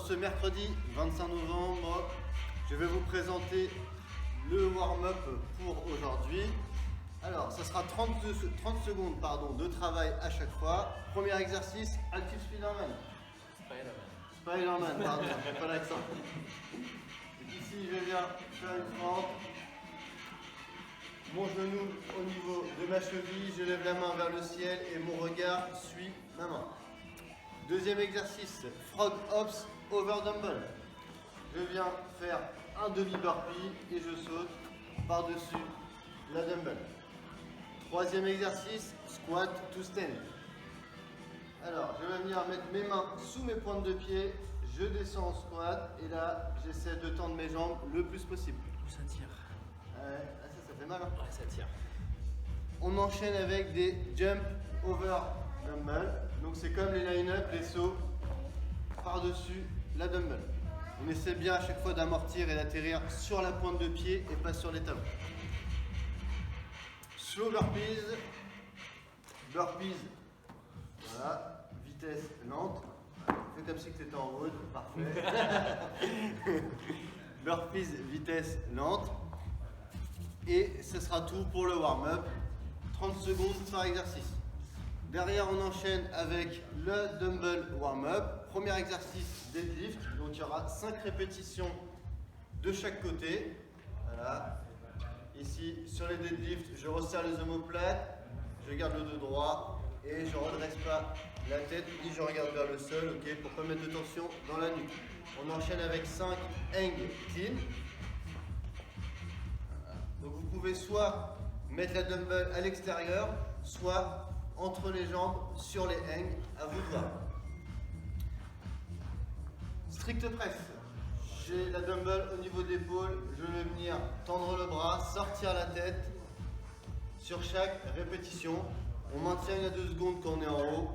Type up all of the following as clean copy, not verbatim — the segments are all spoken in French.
ce mercredi 25 novembre, je vais vous présenter le warm-up pour aujourd'hui. Alors, ça sera 30 secondes de travail à chaque fois. Premier exercice, Active Spider-Man. Spider-Man, pardon, j'ai pas l'accent. Ici, je viens faire une fente. Mon genou au niveau de ma cheville, je lève la main vers le ciel et mon regard suit ma main. Deuxième exercice, Frog Hops over Dumbbell. Je viens faire un demi-burpee et je saute par-dessus la dumbbell. Troisième exercice, Squat to Stand. Alors, je vais venir mettre mes mains sous mes pointes de pied, je descends en squat et là, j'essaie de tendre mes jambes le plus possible. Ça tire. Ça fait mal, hein? Ouais, ça tire. On enchaîne avec des jump over dumbbell. Donc c'est comme les line-up, les sauts par-dessus la dumbbell. On essaie bien à chaque fois d'amortir et d'atterrir sur la pointe de pied et pas sur les talons. Slow burpees. Burpees. Voilà. Vitesse lente. Fais comme si tu étais en road. Parfait. Burpees, vitesse lente. Et ce sera tout pour le warm-up. 30 secondes par exercice. Derrière, on enchaîne avec le dumbbell warm-up. Premier exercice, deadlift. Donc, il y aura 5 répétitions de chaque côté. Voilà. Ici, sur les deadlifts, je resserre les omoplates, je garde le dos droit et je ne redresse pas la tête ni je regarde vers le sol, ok, pour pas mettre de tension dans la nuque. On enchaîne avec 5 hang clean. Donc vous pouvez soit mettre la dumbbell à l'extérieur, soit entre les jambes sur les hangs, à vous de voir. Strict press. J'ai la dumbbell au niveau de l'épaule, je vais venir tendre le bras, sortir la tête sur chaque répétition. On maintient il y a 2 secondes quand on est en haut.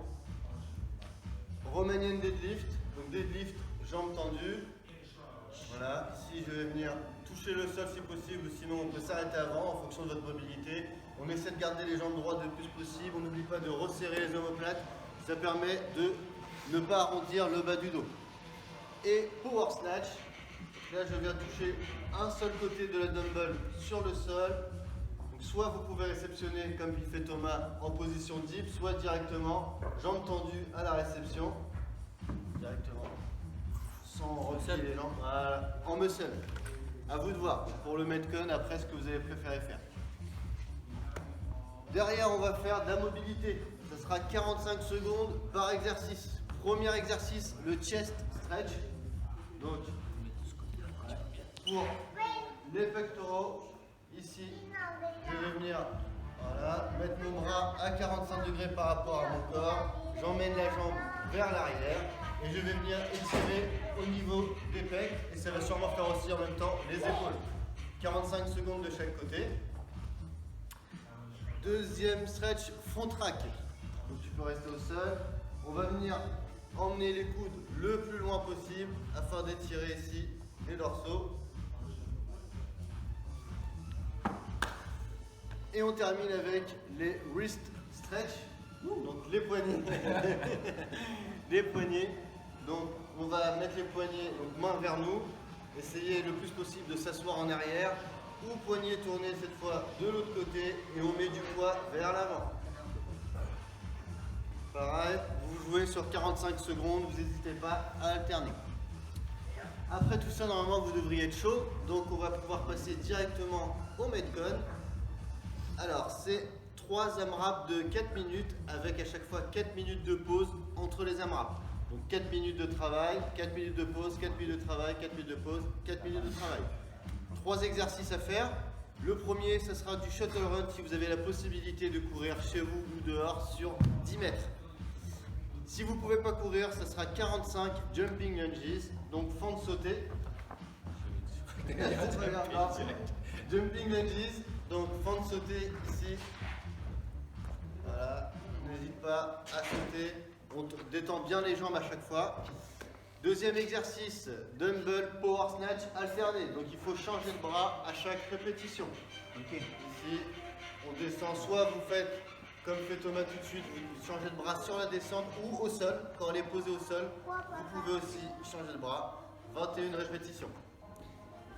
Romanian deadlift, donc deadlift, jambes tendues. Voilà, ici je vais venir toucher le sol si possible, sinon on peut s'arrêter avant en fonction de votre mobilité. On essaie de garder les jambes droites le plus possible, on n'oublie pas de resserrer les omoplates, ça permet de ne pas arrondir le bas du dos. Et power snatch, là je viens toucher un seul côté de la dumbbell sur le sol. Donc soit vous pouvez réceptionner comme il fait Thomas en position dip, soit directement jambes tendues à la réception, directement. Sans replier les jambes, voilà, en muscle. À vous de voir pour le Metcon après ce que vous avez préféré faire. Derrière, on va faire de la mobilité. Ça sera 45 secondes par exercice. Premier exercice, le chest stretch. Donc, pour les pectoraux, ici, je vais venir mettre mon bras à 45 degrés par rapport à mon corps. J'emmène la jambe vers l'arrière. Et je vais venir étirer au niveau des pecs et ça va sûrement faire aussi en même temps les épaules. 45 secondes de chaque côté. Deuxième stretch, front track. Donc tu peux rester au sol. On va venir emmener les coudes le plus loin possible afin d'étirer ici les dorsaux. Et on termine avec les wrist stretch. Donc les poignets. Les poignets. Donc on va mettre les poignets donc main vers nous, essayer le plus possible de s'asseoir en arrière ou poignets tournés cette fois de l'autre côté et on met du poids vers l'avant. Pareil, vous jouez sur 45 secondes, vous n'hésitez pas à alterner. Après tout ça, normalement vous devriez être chaud, donc on va pouvoir passer directement au Metcon. Alors c'est 3 AMRAP de 4 minutes avec à chaque fois 4 minutes de pause entre les AMRAP. Donc 4 minutes de travail, 4 minutes de pause, 4 minutes de travail, 4 minutes de pause, 4 minutes de travail. 3 exercices à faire. Le premier, ce sera du shuttle run si vous avez la possibilité de courir chez vous ou dehors sur 10 mètres. Si vous ne pouvez pas courir, ce sera 45 jumping lunges, donc fente sautée. Jumping lunges, donc fente sautée ici. Voilà, n'hésite pas à sauter. On détend bien les jambes à chaque fois. Deuxième exercice, dumbbell power snatch alterné. Donc il faut changer de bras à chaque répétition. Okay. Ici, on descend, soit vous faites comme fait Thomas tout de suite, vous changez de bras sur la descente ou au sol. Quand elle est posée au sol, vous pouvez aussi changer de bras. 21 répétitions.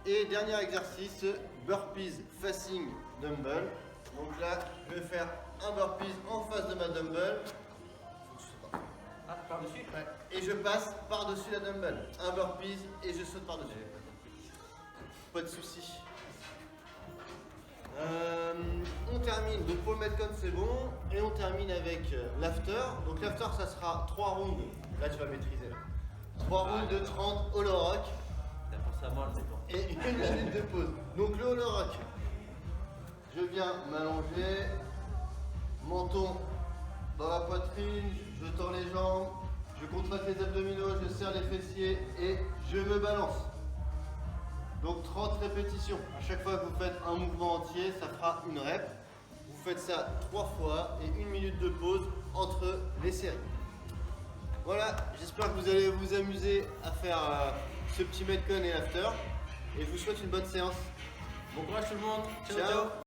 Et dernier exercice, burpees facing dumbbell. Donc là, je vais faire un burpees en face de ma dumbbell. Ah, par-dessus? Ouais. Et je passe par-dessus la dumbbell. Un burpees et je saute par-dessus. Pas de soucis. On termine, donc pour le metcon c'est bon, et on termine avec l'after. Donc l'after ça sera 3 rounds, là tu vas maîtriser. 3 rounds de 30 hollow rock. T'as pensé à moi, c'est bon. Et une minute de pause. Donc le hollow rock, je viens m'allonger, menton dans la poitrine, je tends les jambes, je contracte les abdominaux, je serre les fessiers et je me balance. Donc 30 répétitions. À chaque fois que vous faites un mouvement entier, ça fera une rep. Vous faites ça 3 fois et 1 minute de pause entre les séries. Voilà, j'espère que vous allez vous amuser à faire ce petit metcon et after. Et je vous souhaite une bonne séance. Bon courage tout le monde. Ciao.